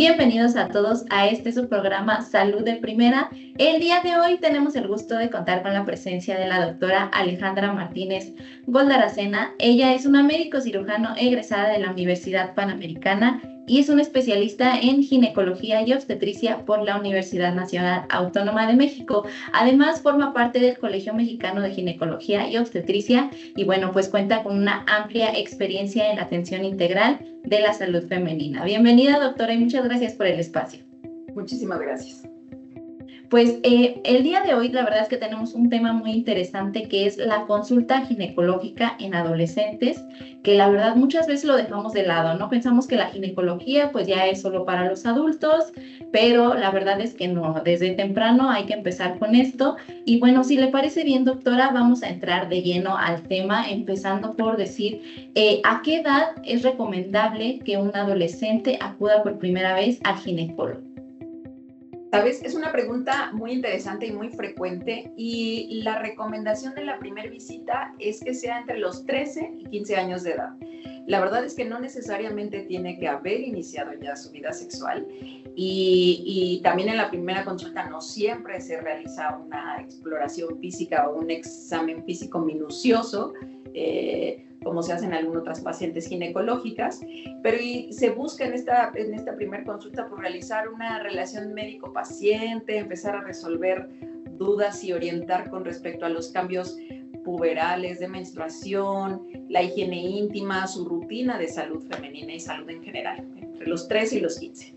Bienvenidos a todos a su programa Salud de Primera. El día de hoy tenemos el gusto de contar con la presencia de la doctora Alejandra Martínez Goldaracena. Ella es una médico cirujano egresada de la Universidad Panamericana y es una especialista en ginecología y obstetricia por la Universidad Nacional Autónoma de México. Además, forma parte del Colegio Mexicano de Ginecología y Obstetricia y bueno, pues cuenta con una amplia experiencia en la atención integral de la salud femenina. Bienvenida, doctora, y muchas gracias por el espacio. Muchísimas gracias. Pues el día de hoy la verdad es que tenemos un tema muy interesante que es la consulta ginecológica en adolescentes, que la verdad muchas veces lo dejamos de lado, ¿no? Pensamos que la ginecología pues ya es solo para los adultos, pero la verdad es que no, desde temprano hay que empezar con esto. Y bueno, si le parece bien, doctora, vamos a entrar de lleno al tema, empezando por decir ¿a qué edad es recomendable que un adolescente acuda por primera vez al ginecólogo? Sabes, es una pregunta muy interesante y muy frecuente y la recomendación de la primera visita es que sea entre los 13 y 15 años de edad. La verdad es que no necesariamente tiene que haber iniciado ya su vida sexual y también en la primera consulta no siempre se realiza una exploración física o un examen físico minucioso, como se hace en algunas otras pacientes ginecológicas, pero se busca en esta primera consulta por realizar una relación médico-paciente, empezar a resolver dudas y orientar con respecto a los cambios puberales, de menstruación, la higiene íntima, su rutina de salud femenina y salud en general, entre los 3 y los 15.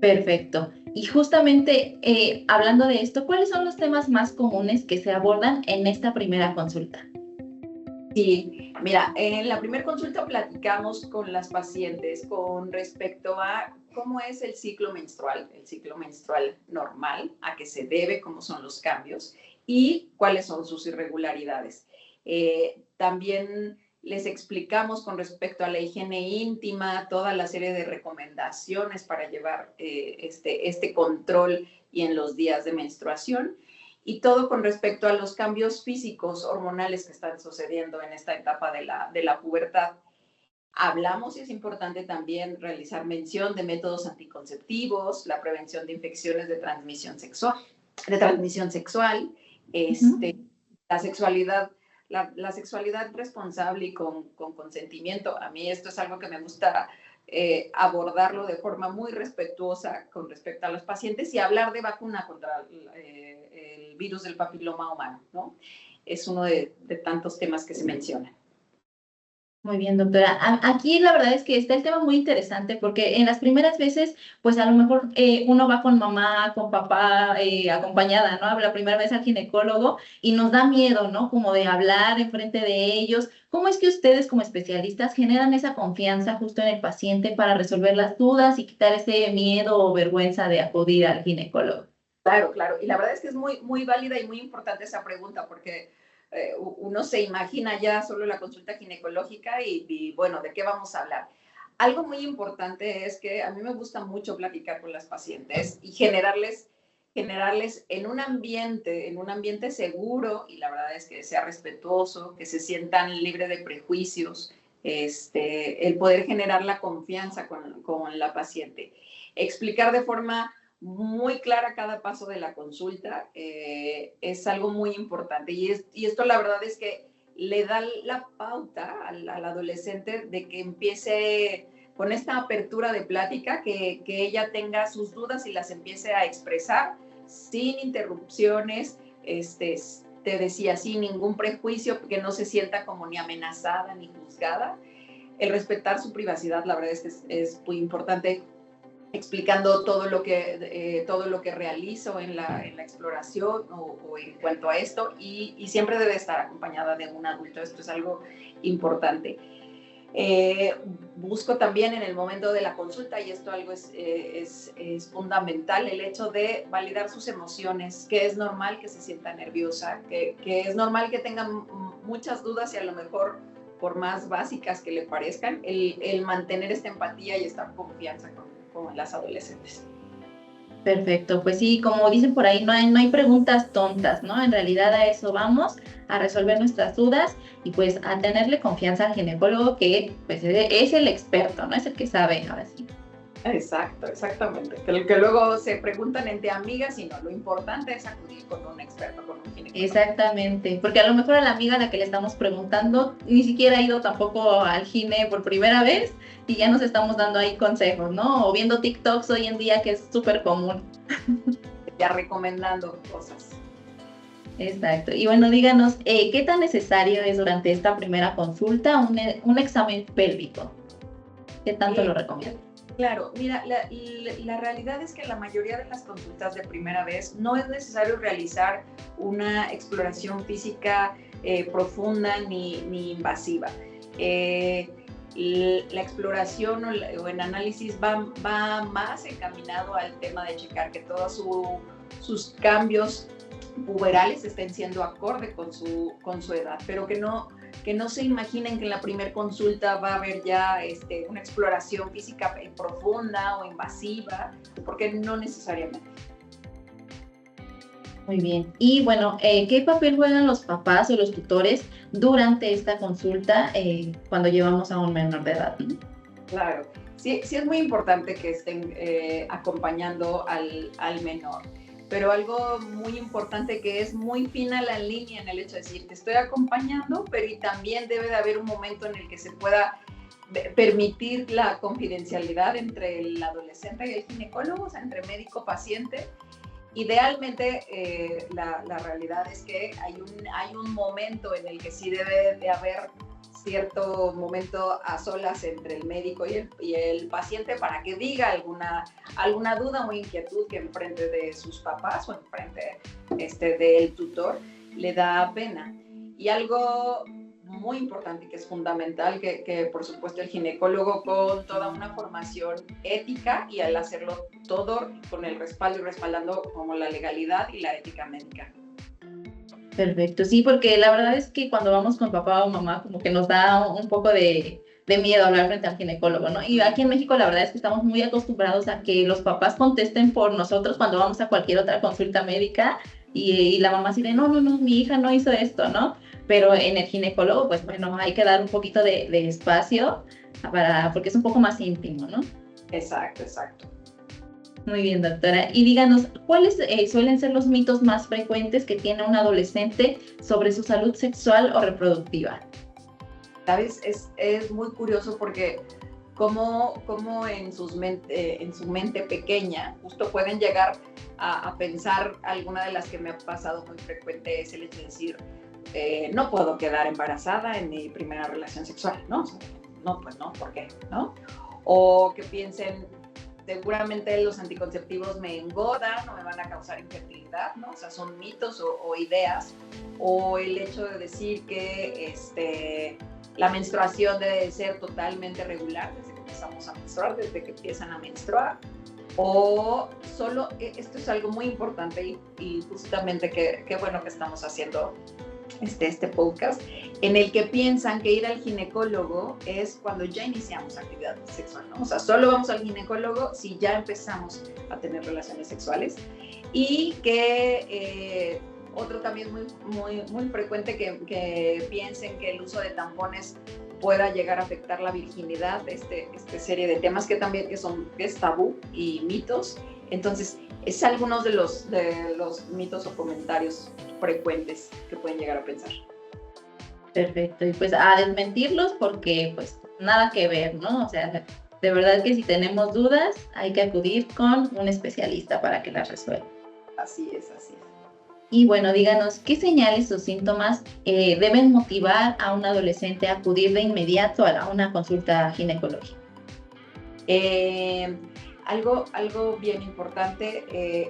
Perfecto. Y justamente hablando de esto, ¿cuáles son los temas más comunes que se abordan en esta primera consulta? Sí, mira, en la primera consulta platicamos con las pacientes con respecto a cómo es el ciclo menstrual normal, a qué se debe, cómo son los cambios y cuáles son sus irregularidades. También les explicamos con respecto a la higiene íntima, toda la serie de recomendaciones para llevar este control y en los días de menstruación. Y todo con respecto a los cambios físicos, hormonales que están sucediendo en esta etapa de la pubertad. Hablamos, y es importante también realizar mención de métodos anticonceptivos, la prevención de infecciones de transmisión sexual, la sexualidad responsable y con consentimiento. A mí esto es algo que me gusta abordarlo de forma muy respetuosa con respecto a los pacientes y hablar de vacuna contra el virus del papiloma humano, ¿no? Es uno de tantos temas que se mencionan. Muy bien, doctora. Aquí la verdad es que está el tema muy interesante porque en las primeras veces, pues a lo mejor uno va con mamá, con papá, acompañada, ¿no? La primera vez al ginecólogo y nos da miedo, ¿no? Como de hablar enfrente de ellos. ¿Cómo es que ustedes como especialistas generan esa confianza justo en el paciente para resolver las dudas y quitar ese miedo o vergüenza de acudir al ginecólogo? Claro, claro. Y la verdad es que es muy, muy válida y muy importante esa pregunta porque uno se imagina ya solo la consulta ginecológica y bueno, ¿de qué vamos a hablar? Algo muy importante es que a mí me gusta mucho platicar con las pacientes y generarles en un ambiente seguro, y la verdad es que sea respetuoso, que se sientan libres de prejuicios, el poder generar la confianza con la paciente. Explicar de forma muy clara cada paso de la consulta es algo muy importante y esto la verdad es que le da la pauta al adolescente de que empiece con esta apertura de plática, que ella tenga sus dudas y las empiece a expresar sin interrupciones, te decía, sin ningún prejuicio, que no se sienta como ni amenazada ni juzgada. El respetar su privacidad, la verdad es que es muy importante, explicando todo lo que realizo en la exploración o en cuanto a esto, y siempre debe estar acompañada de un adulto. Esto es algo importante. Busco también en el momento de la consulta, y esto algo es fundamental, el hecho de validar sus emociones, que es normal que se sienta nerviosa, que es normal que tenga muchas dudas y a lo mejor por más básicas que le parezcan, el mantener esta empatía y esta confianza con las adolescentes. Perfecto, pues sí, como dicen por ahí, no hay preguntas tontas, ¿no? En realidad a eso vamos, a resolver nuestras dudas y pues a tenerle confianza al ginecólogo que pues es el experto, ¿no? Es el que sabe, ahora sí. Exacto, exactamente. Que luego se preguntan entre amigas y no, lo importante es acudir con un experto, con un ginecólogo. Exactamente, porque a lo mejor a la amiga a la que le estamos preguntando ni siquiera ha ido tampoco al gine por primera vez y ya nos estamos dando ahí consejos, ¿no? O viendo TikToks hoy en día, que es súper común. Ya recomendando cosas. Exacto. Y bueno, díganos, ¿qué tan necesario es durante esta primera consulta un examen pélvico? ¿Qué tanto lo recomiendo? Claro, mira, la realidad es que la mayoría de las consultas de primera vez no es necesario realizar una exploración física profunda ni invasiva. La exploración o el análisis va más encaminado al tema de checar que todos sus cambios puberales estén siendo acorde con su edad, pero que no se imaginen que en la primera consulta va a haber ya una exploración física profunda o invasiva, porque no necesariamente. Muy bien. Y bueno, ¿qué papel juegan los papás o los tutores durante esta consulta cuando llevamos a un menor de edad? Claro, sí es muy importante que estén acompañando al menor. Pero algo muy importante que es muy fina la línea en el hecho de decir, te estoy acompañando, pero y también debe de haber un momento en el que se pueda permitir la confidencialidad entre el adolescente y el ginecólogo, o sea, entre médico-paciente. Idealmente, la realidad es que hay un momento en el que sí debe de haber cierto momento a solas entre el médico y el paciente para que diga alguna duda o inquietud que enfrente de sus papás o enfrente del tutor le da pena. Y algo muy importante que es fundamental, que por supuesto el ginecólogo con toda una formación ética y al hacerlo todo con el respaldo y respaldando como la legalidad y la ética médica. Perfecto, sí, porque la verdad es que cuando vamos con papá o mamá como que nos da un poco de miedo hablar frente al ginecólogo, ¿no? Y aquí en México la verdad es que estamos muy acostumbrados a que los papás contesten por nosotros cuando vamos a cualquier otra consulta médica y la mamá así de, no, mi hija no hizo esto, ¿no? Pero en el ginecólogo, pues bueno, hay que dar un poquito de espacio porque es un poco más íntimo, ¿no? Exacto. Muy bien, doctora. Y díganos, ¿cuáles suelen ser los mitos más frecuentes que tiene un adolescente sobre su salud sexual o reproductiva? ¿Sabes? Es muy curioso porque como en su mente pequeña justo pueden llegar a pensar, alguna de las que me ha pasado muy frecuente es el hecho de decir, no puedo quedar embarazada en mi primera relación sexual, ¿no? O sea, no, pues no, ¿por qué? ¿No? O que piensen, seguramente los anticonceptivos me engordan o me van a causar infertilidad, ¿no? O sea, son mitos o ideas. O el hecho de decir que la menstruación debe ser totalmente regular desde que empezamos a menstruar, desde que empiezan a menstruar. O solo, esto es algo muy importante y justamente qué bueno que estamos haciendo este podcast, en el que piensan que ir al ginecólogo es cuando ya iniciamos actividad sexual, ¿no? O sea, solo vamos al ginecólogo si ya empezamos a tener relaciones sexuales. Y que otro también muy frecuente que piensen que el uso de tampones pueda llegar a afectar la virginidad, serie de temas que también es tabú y mitos. Entonces, es algunos de los mitos o comentarios frecuentes que pueden llegar a pensar. Perfecto, y pues a desmentirlos porque pues nada que ver, ¿no? O sea, de verdad que si tenemos dudas hay que acudir con un especialista para que las resuelva. Así es. Y bueno, díganos, ¿qué señales o síntomas deben motivar a un adolescente a acudir de inmediato a una consulta ginecológica? Algo bien importante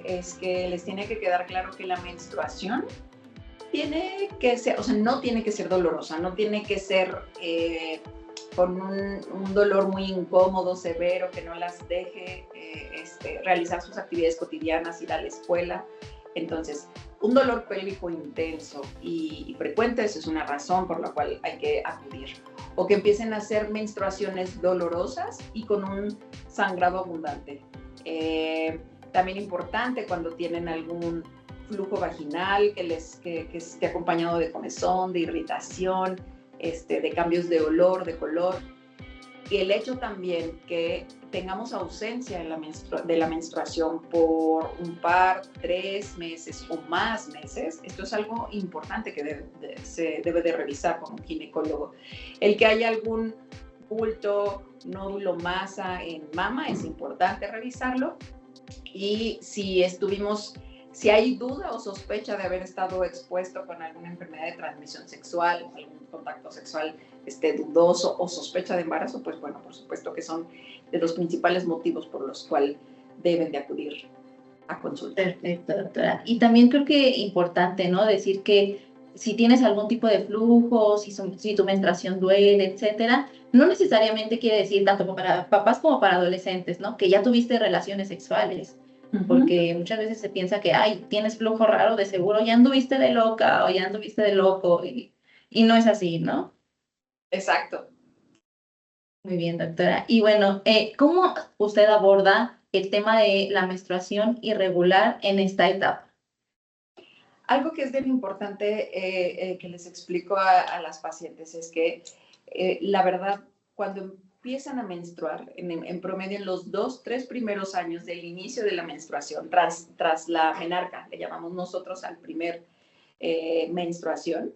es que les tiene que quedar claro que la menstruación tiene que ser, o sea, no tiene que ser dolorosa, no tiene que ser con un dolor muy incómodo, severo, que no las deje realizar sus actividades cotidianas, ir a la escuela. Entonces, un dolor pélvico intenso y frecuente, esa es una razón por la cual hay que acudir. O que empiecen a hacer menstruaciones dolorosas y con un sangrado abundante. También importante cuando tienen algún flujo vaginal que esté acompañado de comezón, de irritación, de cambios de olor, de color. Y el hecho también que tengamos ausencia de la menstruación por un par, 3 meses o más meses, esto es algo importante que se debe de revisar con un ginecólogo. El que haya algún bulto, nódulo, masa en mama, es importante revisarlo. Y si hay duda o sospecha de haber estado expuesto con alguna enfermedad de transmisión sexual, algún contacto sexual dudoso o sospecha de embarazo, pues bueno, por supuesto que son de los principales motivos por los cuales deben de acudir a consulta. Perfecto, doctora. Y también creo que importante, ¿no? Decir que si tienes algún tipo de flujo, si tu menstruación duele, etcétera, no necesariamente quiere decir tanto para papás como para adolescentes, ¿no? Que ya tuviste relaciones sexuales. Porque muchas veces se piensa que, ay, tienes flujo raro, de seguro ya anduviste de loca o ya anduviste de loco, y no es así, ¿no? Exacto. Muy bien, doctora. Y bueno, ¿cómo usted aborda el tema de la menstruación irregular en esta etapa? Algo que es bien importante que les explico a las pacientes es que la verdad, cuando empiezan a menstruar, en promedio en los 2, 3 primeros años del inicio de la menstruación, tras la menarca, le llamamos nosotros al primer menstruación,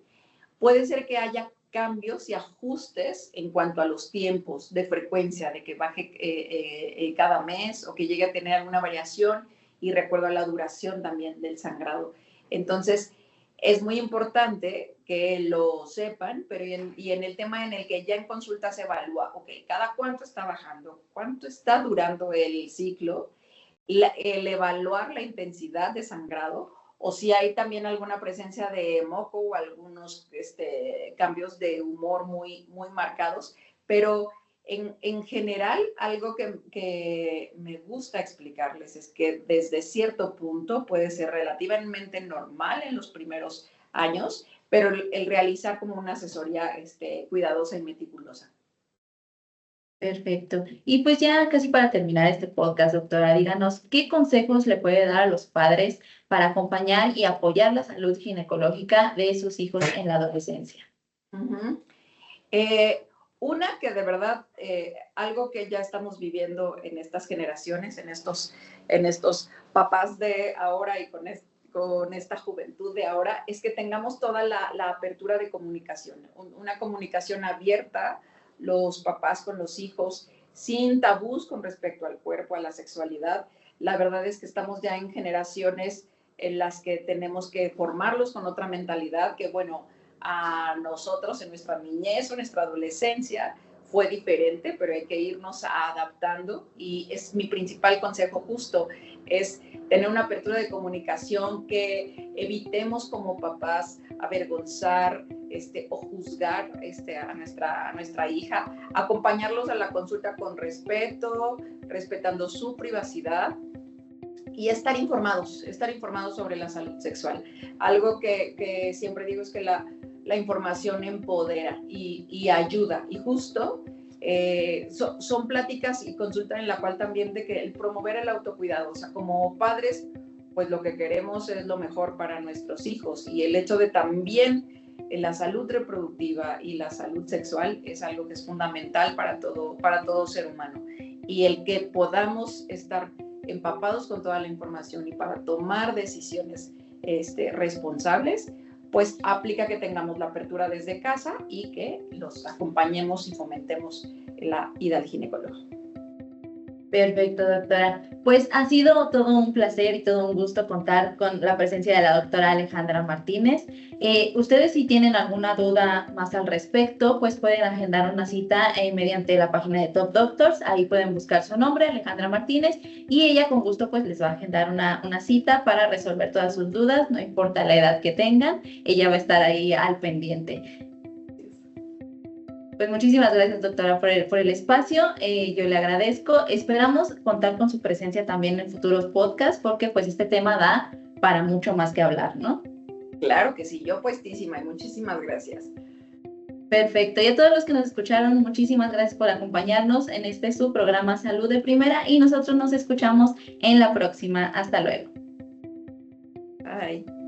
puede ser que haya cambios y ajustes en cuanto a los tiempos de frecuencia, de que baje cada mes o que llegue a tener alguna variación, y recuerdo a la duración también del sangrado. Entonces, es muy importante que lo sepan, pero y en el tema en el que ya en consulta se evalúa, ok, cada cuánto está bajando, cuánto está durando el ciclo, el evaluar la intensidad de sangrado, o si hay también alguna presencia de moco o algunos cambios de humor muy, muy marcados, pero en general, algo que me gusta explicarles es que desde cierto punto puede ser relativamente normal en los primeros años, pero el realizar como una asesoría cuidadosa y meticulosa. Perfecto. Y pues ya casi para terminar este podcast, doctora, díganos, ¿qué consejos le puede dar a los padres para acompañar y apoyar la salud ginecológica de sus hijos en la adolescencia? Uh-huh. Una que de verdad, algo que ya estamos viviendo en estas generaciones, en estos papás de ahora y con esta juventud de ahora, es que tengamos toda la apertura de comunicación, una comunicación abierta, los papás con los hijos, sin tabús con respecto al cuerpo, a la sexualidad. La verdad es que estamos ya en generaciones en las que tenemos que formarlos con otra mentalidad, que bueno, a nosotros en nuestra niñez o nuestra adolescencia fue diferente, pero hay que irnos adaptando, y es mi principal consejo justo, es tener una apertura de comunicación, que evitemos como papás avergonzar o juzgar a nuestra hija, acompañarlos a la consulta con respeto, respetando su privacidad, y estar informados sobre la salud sexual. Algo que siempre digo es que la información empodera y ayuda, y justo son pláticas y consultas en la cual también de que el promover el autocuidado, o sea, como padres, pues lo que queremos es lo mejor para nuestros hijos, y el hecho de también la salud reproductiva y la salud sexual es algo que es fundamental para todo ser humano, y el que podamos estar empapados con toda la información y para tomar decisiones responsables, pues aplica que tengamos la apertura desde casa y que los acompañemos y fomentemos la ida al ginecólogo. Perfecto, doctora. Pues ha sido todo un placer y todo un gusto contar con la presencia de la doctora Alejandra Martínez. Ustedes, si tienen alguna duda más al respecto, pues pueden agendar una cita mediante la página de Top Doctors. Ahí pueden buscar su nombre, Alejandra Martínez, y ella con gusto pues les va a agendar una cita para resolver todas sus dudas, no importa la edad que tengan, ella va a estar ahí al pendiente. Pues muchísimas gracias, doctora, por el espacio. Yo le agradezco. Esperamos contar con su presencia también en futuros podcasts, porque pues este tema da para mucho más que hablar, ¿no? Claro que sí, yo puestísima, y muchísimas gracias. Perfecto. Y a todos los que nos escucharon, muchísimas gracias por acompañarnos en su programa Salud de Primera, y nosotros nos escuchamos en la próxima. Hasta luego. Bye.